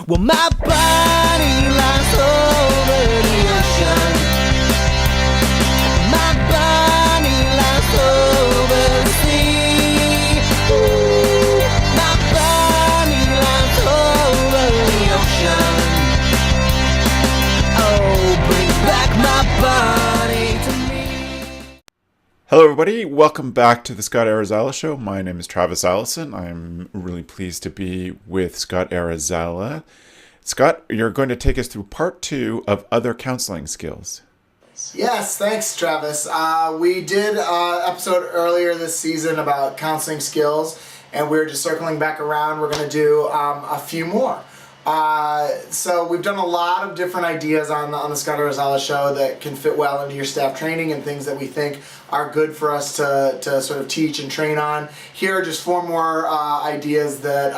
Well, my body lies over the ocean. My body lies over the sea. Ooh, my body lies over the ocean. Oh, bring back my body to me. Hello, everybody. Welcome back to the Scott Arizala Show. My name is Travis Allison. I'm really pleased to be with Scott Arizala. Scott, you're going to take us through part 2 of other counseling skills. Yes, thanks, Travis. We did an episode earlier this season about counseling skills, and we're just circling back around. We're going to do a few more. So we've done a lot of different ideas on the Scott Arizala Show that can fit well into your staff training and things that we think are good for us to sort of teach and train on. Here are just 4 more ideas that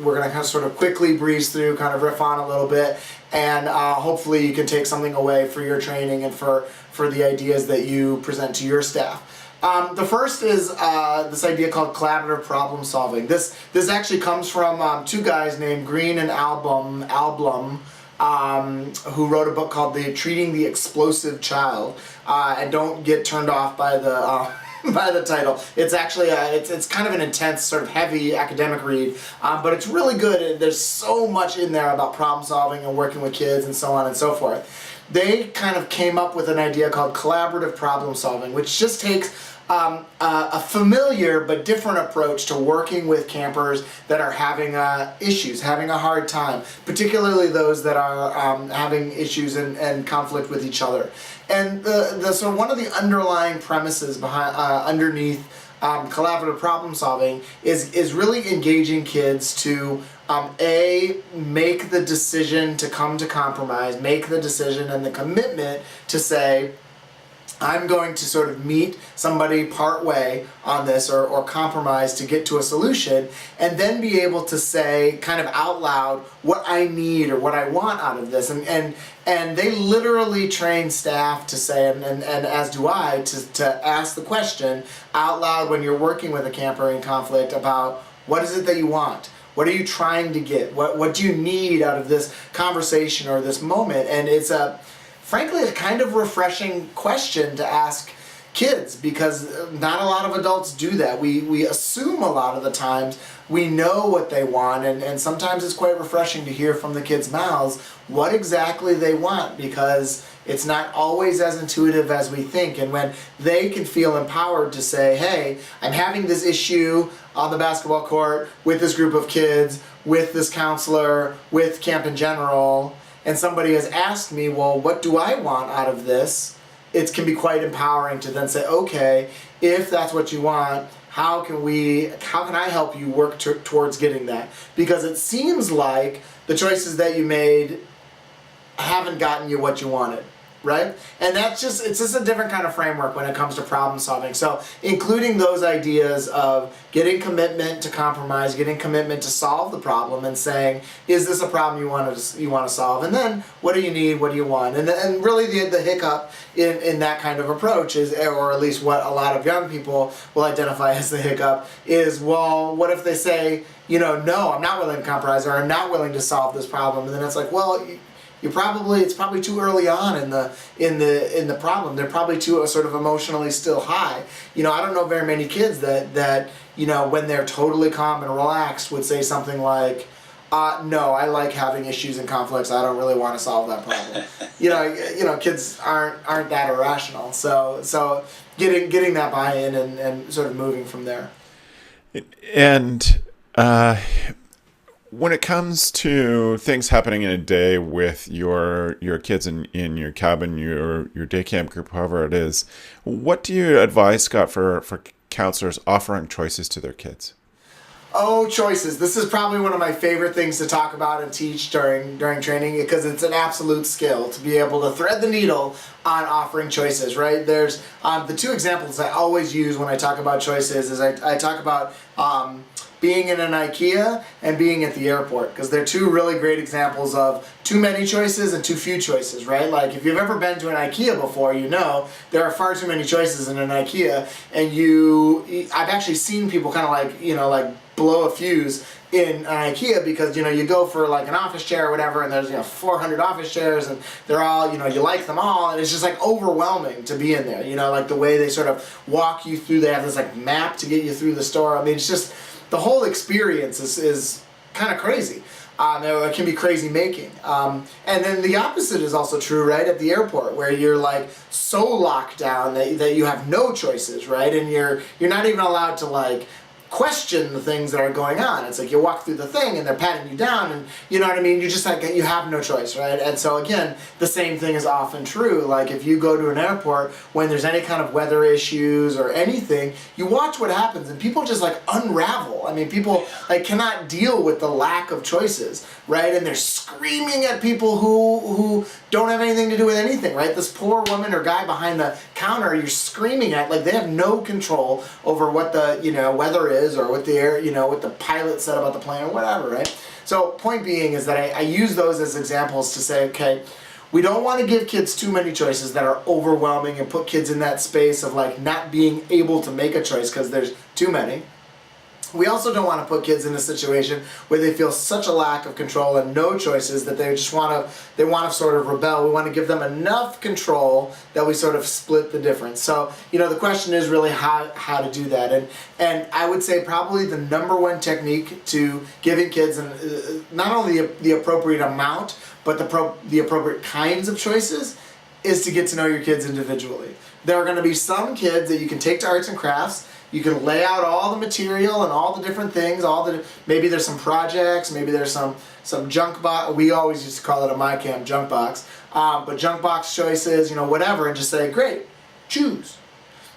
we're going to kind of sort of quickly breeze through, kind of riff on a little bit, and hopefully you can take something away for your training and for the ideas that you present to your staff. The first is this idea called collaborative problem solving. This actually comes from 2 guys named Green and Alblum, who wrote a book called Treating the Explosive Child. And don't get turned off by the by the title. It's actually it's kind of an intense, sort of heavy academic read, but it's really good. And there's so much in there about problem solving and working with kids and so on and so forth. They kind of came up with an idea called collaborative problem solving, which just takes a familiar but different approach to working with campers that are having issues, having a hard time, particularly those that are having issues and conflict with each other. And so one of the underlying premises behind underneath collaborative problem solving is really engaging kids to make the decision to come to compromise, make the decision and the commitment to say, I'm going to sort of meet somebody part way on this or compromise to get to a solution, and then be able to say kind of out loud what I need or what I want out of this. And they literally train staff to say, and as do I, to ask the question out loud when you're working with a camper in conflict about what is it that you want? What are you trying to get? What do you need out of this conversation or this moment? And it's frankly, a kind of refreshing question to ask kids, because not a lot of adults do that. We assume a lot of the times we know what they want, and sometimes it's quite refreshing to hear from the kids' mouths what exactly they want, because it's not always as intuitive as we think. And when they can feel empowered to say, hey, I'm having this issue on the basketball court with this group of kids, with this counselor, with camp in general, and somebody has asked me, well, what do I want out of this? It can be quite empowering to then say, okay, if that's what you want, how can I help you work towards getting that? Because it seems like the choices that you made haven't gotten you what you wanted, right? And it's just a different kind of framework when it comes to problem solving. So including those ideas of getting commitment to compromise, getting commitment to solve the problem, and saying, is this a problem you want to solve? And then what do you need? What do you want? And really the hiccup in that kind of approach is, or at least what a lot of young people will identify as the hiccup is, well, what if they say, no, I'm not willing to compromise, or I'm not willing to solve this problem? And then it's like, well, it's probably too early on in the problem. They're probably too sort of emotionally still high. I don't know very many kids that when they're totally calm and relaxed would say something like, no, I like having issues and conflicts. I don't really want to solve that problem. Kids aren't that irrational. So getting that buy-in and sort of moving from there. And when it comes to things happening in a day with your kids in your cabin, your day camp group, however it is, what do you advise, Scott, for counselors offering choices to their kids? Oh, choices. This is probably one of my favorite things to talk about and teach during training, because it's an absolute skill to be able to thread the needle on offering choices, right? There's the 2 examples I always use when I talk about choices is I talk about being in an IKEA and being at the airport, because they're two really great examples of too many choices and too few choices, right? Like if you've ever been to an IKEA before, you know there are far too many choices in an IKEA, and I've actually seen people kind of like, like blow a fuse in an IKEA, because you go for like an office chair or whatever, and there's 400 office chairs, and they're all you like them all, and it's just like overwhelming to be in there. Like the way they sort of walk you through, they have this like map to get you through the store. I mean, it's just the whole experience is kind of crazy. It can be crazy making. And then the opposite is also true, right? At the airport, where you're like so locked down that you have no choices, right? And you're not even allowed to like question the things that are going on. It's like you walk through the thing and they're patting you down, and you know what I mean? You just like, you have no choice, right? And so again, the same thing is often true. Like if you go to an airport when there's any kind of weather issues or anything, you watch what happens and people just like unravel. I mean, people like cannot deal with the lack of choices, right? And they're screaming at people who don't have anything to do with anything, right? This poor woman or guy behind the counter you're screaming at, like they have no control over what the weather is, or what the air, what the pilot said about the plane or whatever, right? So point being is that I use those as examples to say, okay, we don't want to give kids too many choices that are overwhelming and put kids in that space of like not being able to make a choice because there's too many. We also don't want to put kids in a situation where they feel such a lack of control and no choices that they just want to sort of rebel. We want to give them enough control that we sort of split the difference. So, the question is really how to do that. And I would say probably the number one technique to giving kids not only the appropriate amount, but the appropriate kinds of choices is to get to know your kids individually. There are going to be some kids that you can take to arts and crafts. You can lay out all the material and all the different things, maybe there's some projects, maybe there's some junk box. We always used to call it a my camp junk box, but junk box choices, whatever, and just say, great, choose.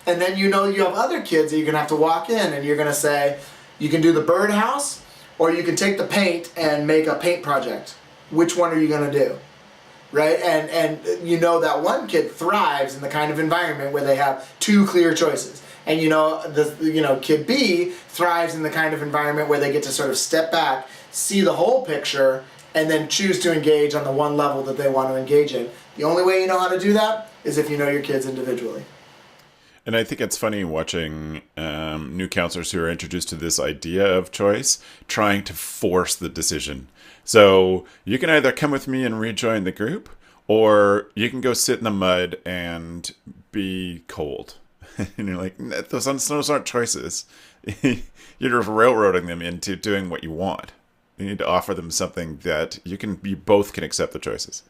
And then you have other kids that you're gonna have to walk in, and you're gonna say, you can do the birdhouse, or you can take the paint and make a paint project. Which one are you gonna do? Right? And that one kid thrives in the kind of environment where they have two clear choices. And kid B thrives in the kind of environment where they get to sort of step back, see the whole picture, and then choose to engage on the one level that they want to engage in. The only way you know how to do that is if you know your kids individually. And I think it's funny watching new counselors who are introduced to this idea of choice trying to force the decision. So you can either come with me and rejoin the group, or you can go sit in the mud and be cold. And you're like, those aren't choices. You're just railroading them into doing what you want. You need to offer them something that you both can accept the choices.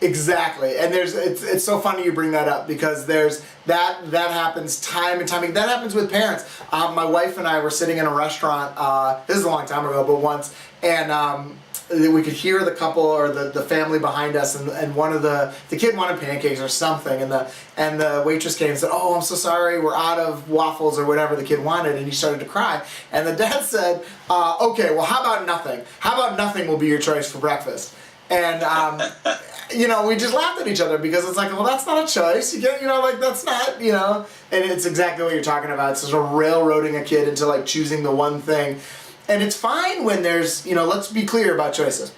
Exactly, and it's so funny you bring that up, because there's that happens time and time again. That happens with parents. My wife and I were sitting in a restaurant. This is a long time ago, but once, and we could hear the couple or the family behind us, and one of the kid wanted pancakes or something, and the waitress came and said, "Oh, I'm so sorry, we're out of waffles," or whatever the kid wanted, and he started to cry. And the dad said, "Okay, well, how about nothing? How about nothing will be your choice for breakfast?" And we just laughed at each other, because it's like, well, that's not a choice. You get, that's not, and it's exactly what you're talking about. It's sort of railroading a kid into like choosing the one thing. And it's fine when there's, let's be clear about choices.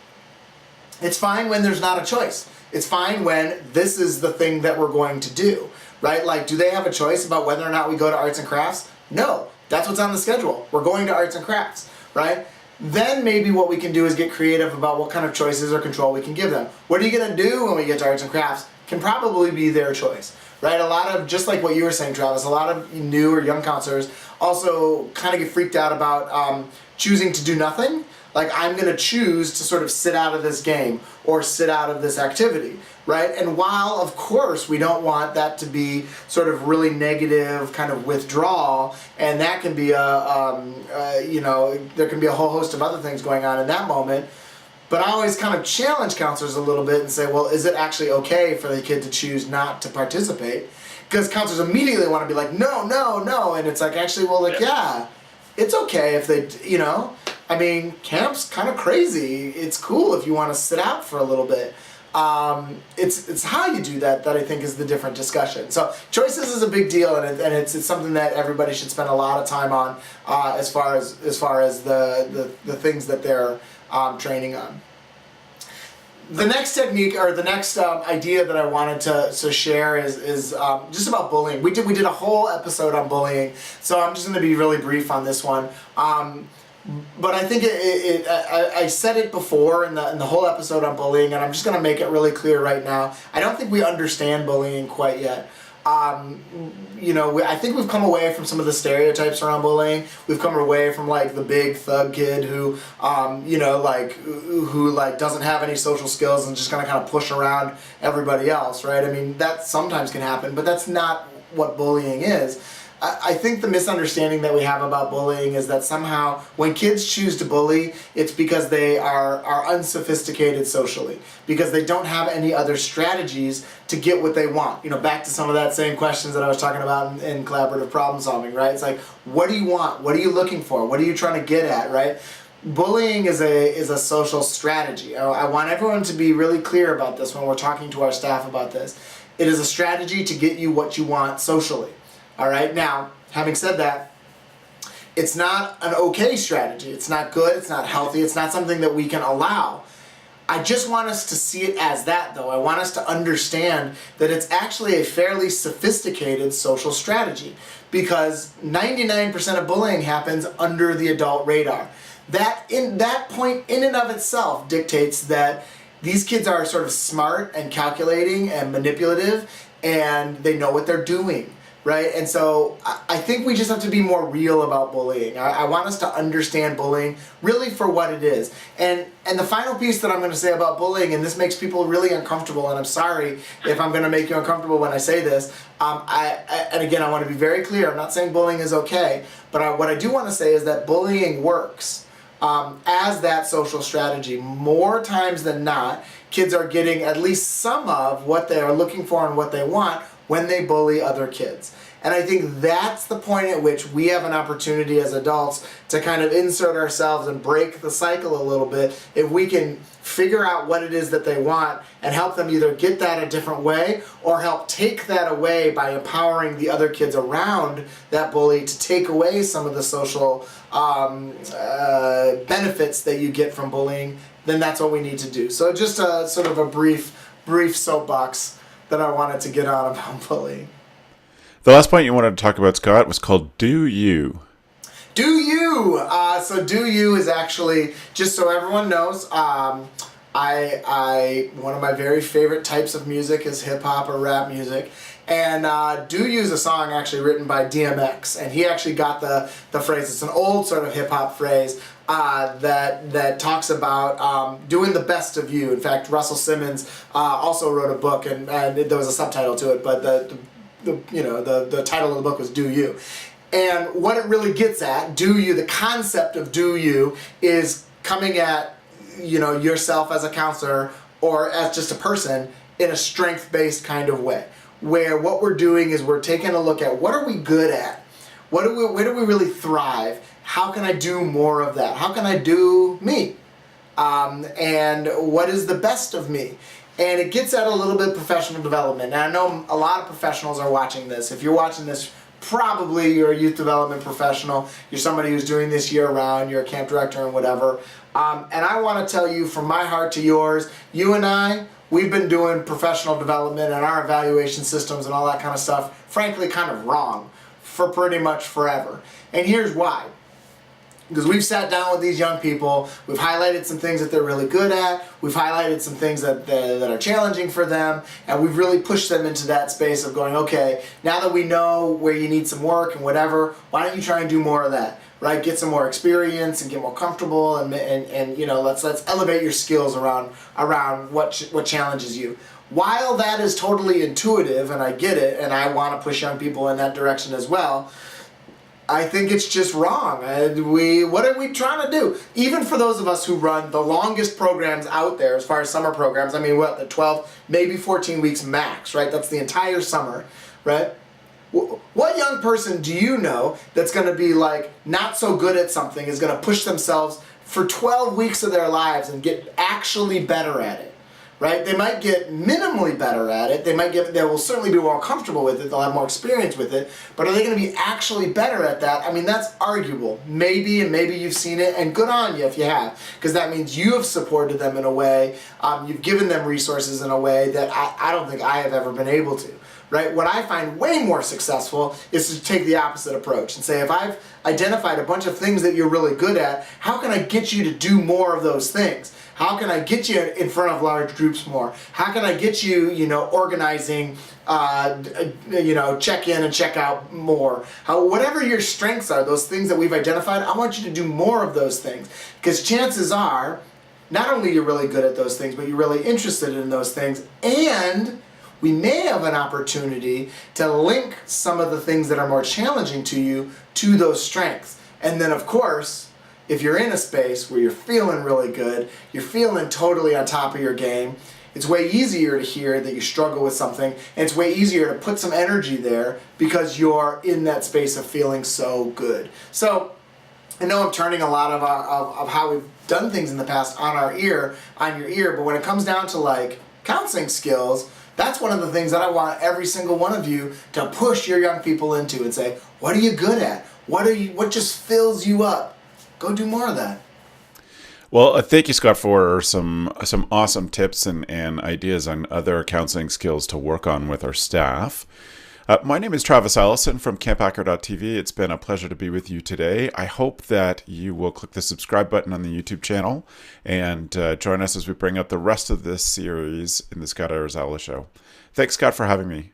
It's fine when there's not a choice. It's fine when this is the thing that we're going to do, right? Like, do they have a choice about whether or not we go to arts and crafts? No, that's what's on the schedule. We're going to arts and crafts, right? Then maybe what we can do is get creative about what kind of choices or control we can give them. What are you going to do when we get to arts and crafts can probably be their choice, right? A lot of, just like what you were saying, Travis, a lot of new or young counselors also kind of get freaked out about choosing to do nothing. Like, I'm going to choose to sort of sit out of this game or sit out of this activity, right? And while, of course, we don't want that to be sort of really negative kind of withdrawal, and that can be there can be a whole host of other things going on in that moment. But I always kind of challenge counselors a little bit and say, well, is it actually okay for the kid to choose not to participate? Because counselors immediately want to be like, no, no, no. And it's like, actually, well, like, yeah, it's okay if they, I mean, camp's kind of crazy. It's cool if you want to sit out for a little bit. It's how you do that I think is the different discussion. So choices is a big deal, and it's something that everybody should spend a lot of time on as far as the things that they're training on. The next technique, or the next idea that I wanted to share is just about bullying. We did a whole episode on bullying, so I'm just going to be really brief on this one. But I think I said it before in the whole episode on bullying, and I'm just going to make it really clear right now. I don't think we understand bullying quite yet. I think we've come away from some of the stereotypes around bullying. We've come away from like the big thug kid who doesn't have any social skills and just gonna kind of push around everybody else, right? I mean, that sometimes can happen, but that's not what bullying is. I think the misunderstanding that we have about bullying is that somehow when kids choose to bully, it's because they are unsophisticated socially, because they don't have any other strategies to get what they want. Back to some of that same questions that I was talking about in collaborative problem solving, right? It's like, what do you want? What are you looking for? What are you trying to get at, right? Bullying is a social strategy. I want everyone to be really clear about this when we're talking to our staff about this. It is a strategy to get you what you want socially. All right, now, having said that, it's not an okay strategy. It's not good, it's not healthy, it's not something that we can allow. I just want us to see it as that, though. I want us to understand that it's actually a fairly sophisticated social strategy, because 99% of bullying happens under the adult radar. That point in and of itself dictates that these kids are sort of smart and calculating and manipulative, and they know what they're doing. Right? And so I think we just have to be more real about bullying. I want us to understand bullying really for what it is. And the final piece that I'm going to say about bullying, and this makes people really uncomfortable, and I'm sorry if I'm going to make you uncomfortable when I say this. And again, I want to be very clear. I'm not saying bullying is okay, but what I do want to say is that bullying works as that social strategy. More times than not, kids are getting at least some of what they are looking for and what they want when they bully other kids. And I think that's the point at which we have an opportunity as adults to kind of insert ourselves and break the cycle a little bit. If we can figure out what it is that they want and help them either get that a different way or help take that away by empowering the other kids around that bully to take away some of the social benefits that you get from bullying, then that's what we need to do. So just a sort of a brief soapbox that I wanted to get on about bullying. The last point you wanted to talk about, Scott, was called Do You. Do You! So Do You is actually, just so everyone knows, one of my very favorite types of music is hip-hop or rap music. And Do You is a song actually written by DMX. And he actually got the phrase, it's an old sort of hip-hop phrase, that talks about doing the best of you. In fact, Russell Simmons also wrote a book, and there was a subtitle to it, but the title of the book was Do You. And what it really gets at, do you, the concept of do you, is coming at yourself as a counselor or as just a person in a strength-based kind of way, where what we're doing is we're taking a look at what are we good at, where do we really thrive. How can I do more of that? How can I do me? And what is the best of me? And it gets at a little bit of professional development. And I know a lot of professionals are watching this. If you're watching this, probably you're a youth development professional. You're somebody who's doing this year-round. You're a camp director and whatever. And I want to tell you from my heart to yours, you and I, we've been doing professional development and our evaluation systems and all that kind of stuff, frankly, kind of wrong for pretty much forever. And here's why. Because we've sat down with these young people, we've highlighted some things that they're really good at, we've highlighted some things that are challenging for them, and we've really pushed them into that space of going, okay, now that we know where you need some work and whatever, why don't you try and do more of that, right? Get some more experience and get more comfortable, and let's elevate your skills around what challenges you. While that is totally intuitive, and I get it, and I want to push young people in that direction as well, I think it's just wrong. What are we trying to do? Even for those of us who run the longest programs out there as far as summer programs, I mean, the 12, maybe 14 weeks max, right? That's the entire summer, right? What young person do you know that's going to be like not so good at something is going to push themselves for 12 weeks of their lives and get actually better at it? right? They might get minimally better at it. They will certainly be more comfortable with it. They'll have more experience with it. But are they going to be actually better at that? I mean, that's arguable. Maybe, and maybe you've seen it, and good on you if you have, because that means you have supported them in a way, you've given them resources in a way that I don't think I have ever been able to. Right? What I find way more successful is to take the opposite approach and say, if I've identified a bunch of things that you're really good at, how can I get you to do more of those things? How can I get you in front of large groups more? How can I get you, organizing, check in and check out more? Whatever your strengths are, those things that we've identified, I want you to do more of those things. Because chances are, not only you're really good at those things, but you're really interested in those things, and we may have an opportunity to link some of the things that are more challenging to you to those strengths. And then, of course, if you're in a space where you're feeling really good, you're feeling totally on top of your game, it's way easier to hear that you struggle with something, and it's way easier to put some energy there because you're in that space of feeling so good. So I know I'm turning a lot of how we've done things in the past on your ear, but when it comes down to like counseling skills, that's one of the things that I want every single one of you to push your young people into and say, what are you good at? What just fills you up? Go do more of that. Well, thank you, Scott, for some awesome tips and ideas on other counseling skills to work on with our staff. My name is Travis Allison from camphacker.tv. It's been a pleasure to be with you today. I hope that you will click the subscribe button on the YouTube channel and join us as we bring up the rest of this series in the Scott Arizala Show. Thanks, Scott, for having me.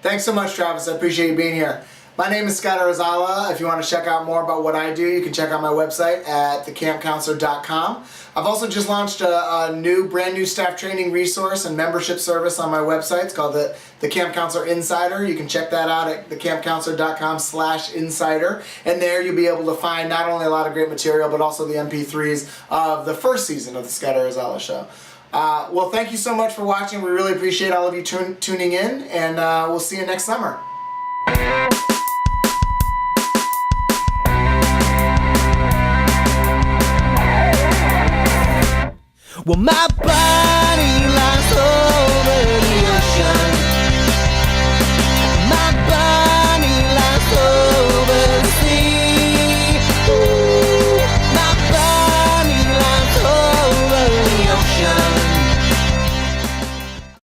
Thanks so much, Travis. I appreciate you being here. My name is Scott Arizala. If you want to check out more about what I do, you can check out my website at thecampcounselor.com. I've also just launched a brand new staff training resource and membership service on my website. It's called the Camp Counselor Insider. You can check that out at thecampcounselor.com/insider. And there you'll be able to find not only a lot of great material, but also the MP3s of the first season of the Scott Arizala Show. Well, thank you so much for watching. We really appreciate all of you tuning in, and we'll see you next summer. Well, my body